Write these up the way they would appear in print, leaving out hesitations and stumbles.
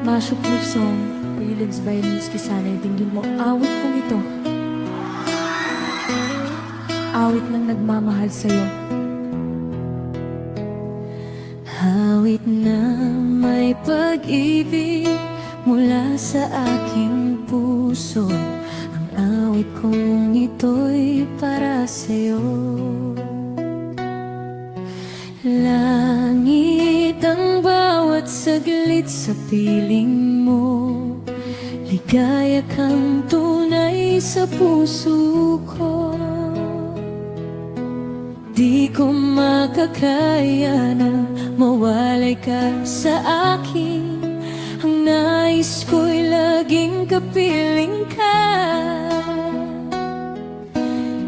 Mashup Love Song, lyrics by Luis Quezada. Dinggin mo, awit kong ito. Awit ng nagmamahal sa'yo. Awit na may pag-ibig mula sa aking puso. Ang awit kong ito'y para sa'yo. Langit ang bawat saglit sa piling mo. Ligaya kang tunay sa puso ko. Di ko makakaya na mawalay ka sa akin. Ang nais ko'y laging kapiling ka.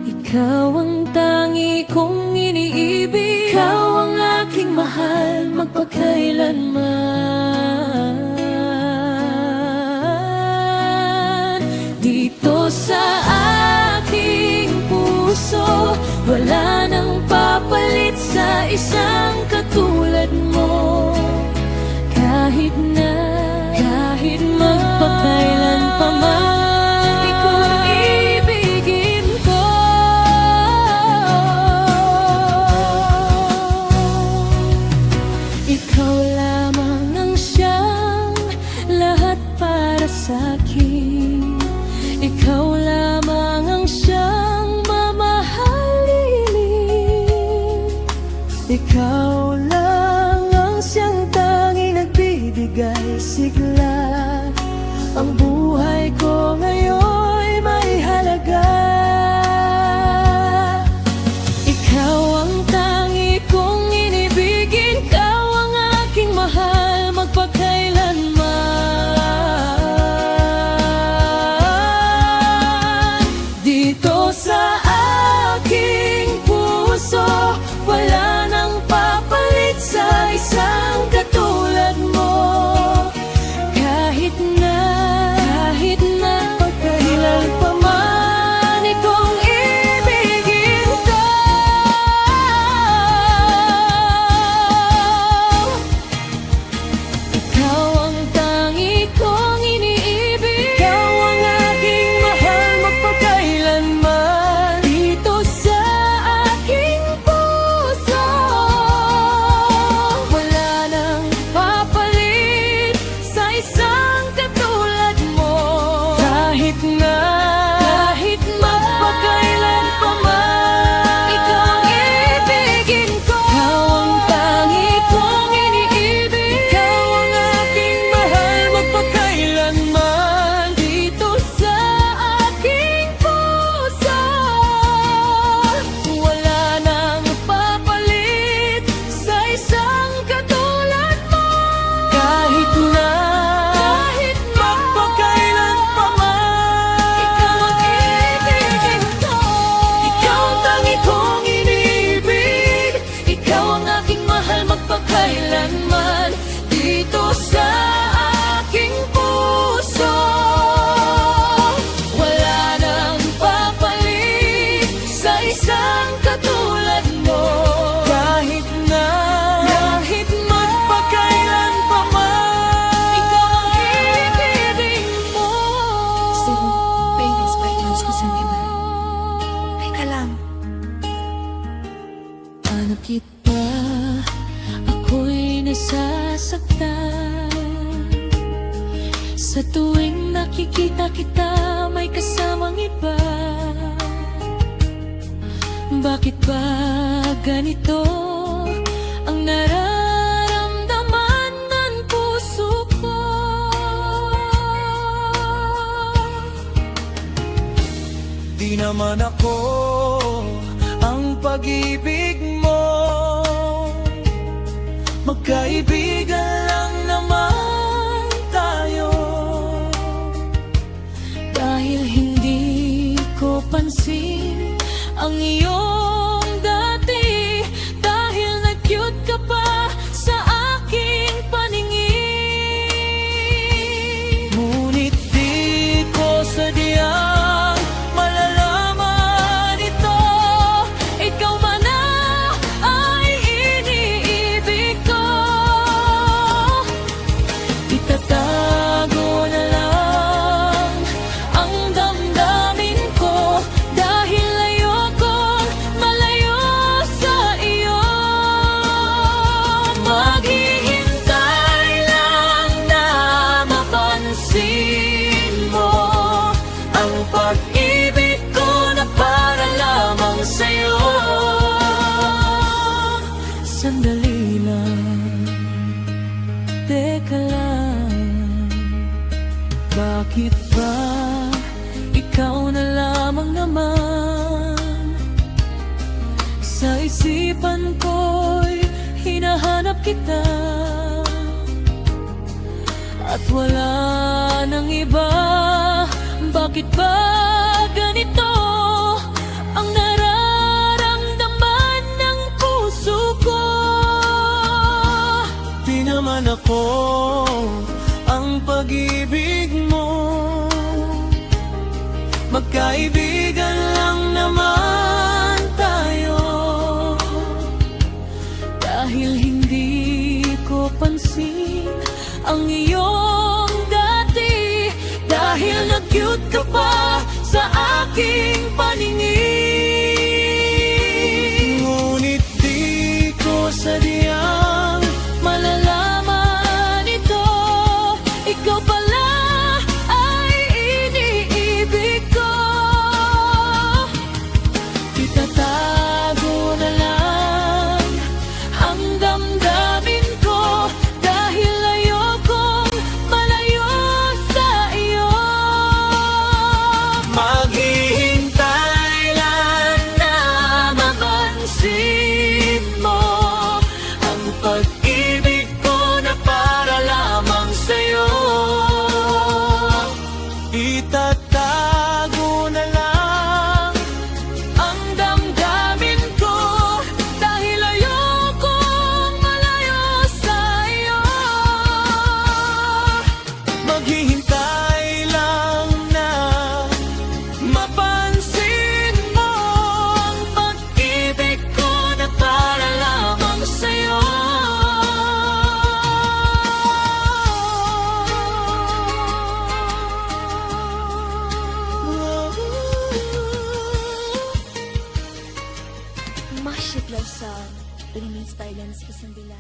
Ikaw ang tangi kong iniibig. Ikaw ang aking mahal magpakailanman. Dito sa aking puso, wala nang papalit sa isang katulad mo. Kahit magpakailan pa man, ikaw ang ibigin ko. Ikaw lamang ang siyang lahat para sa'kin. Ikaw lamang ang siyang mamahalin. Ikaw lang ang siyang tanging nagbibigay sigla. Ang buhay ko ngayon'y may halaga. Ikaw ang tangi kong inibigin. Ikaw ang aking mahal magpakailanman. Dito sa aking puso, wala nang papalit sa isang katulad mo. Kahit na pagkailan pa man, ikaw ang ibigin ko. Ikaw ang tangi kong iniibig. Ikaw ang aking mahal magpakailanman. Dito sa aking puso, wala nang papalit sa isang katulad mo. Kahit magpakailan pa man, ikaw ang ibigin ko. Ikaw ang tangi kong iniibig. Ikaw ang aking mahal magpakailanman. Dito sa aking puso, wala nang papalit sa isang katulad mo. Kahit magpakailan pa man, ikaw ang ibigin ko. Ikaw ang tangi kong iniibig. Ikaw ang aking mahal magpakailanman. Dito sa aking puso, wala nang papalit sa isang katulad mo. Kahit magpakailan pa man, ikaw ang ibigin mo. Paintings by Luis Quezada. Teka lang. Hanap kita, ako'y nasasaktan. Sa tuwing nakikita kita, may kasamang iba. Bakit ba ganito ang nararamdaman ng puso ko? Di naman ako ang pag-ibig mo. Magkaibigan lang naman tayo. Dahil hindi ko pansin ang iyong dati. Dahil nag-cute ka pa sa aking paningin. Ngunit di ko sadyang malalaman ito. Ikaw man na ay iniibig ko. Itatapos sandali lang. Teka lang, bakit ba ikaw na lamang naman? Sa isipan ko'y hinahanap kita, at wala nang iba. Bakit ba ganito ang nararamdaman ng puso ko? Di naman ako ang pag-ibig mo, magkaibigan lang naman tayo. Dahil hindi ko pansin ang iyong dati, dahil nag-cute ka pa sa aking paningin. Ngunit di ko sadyang malalaman ito, ikaw pala ay iniibig ko. Itatago na lang ang damdamin ko, dahil ayokong malayo sa iyo. Maghihintay lang na mapansin mo ang pag-ibig ko na para lamang sa'yo. Itatago na lang ang damdamin ko, dahil ayokong malayo sa iyo. Maghihintay lang na mapansin mo ang pag-ibig ko na para lamang sa'yo. Mahit love song. Released by Lens Casandila.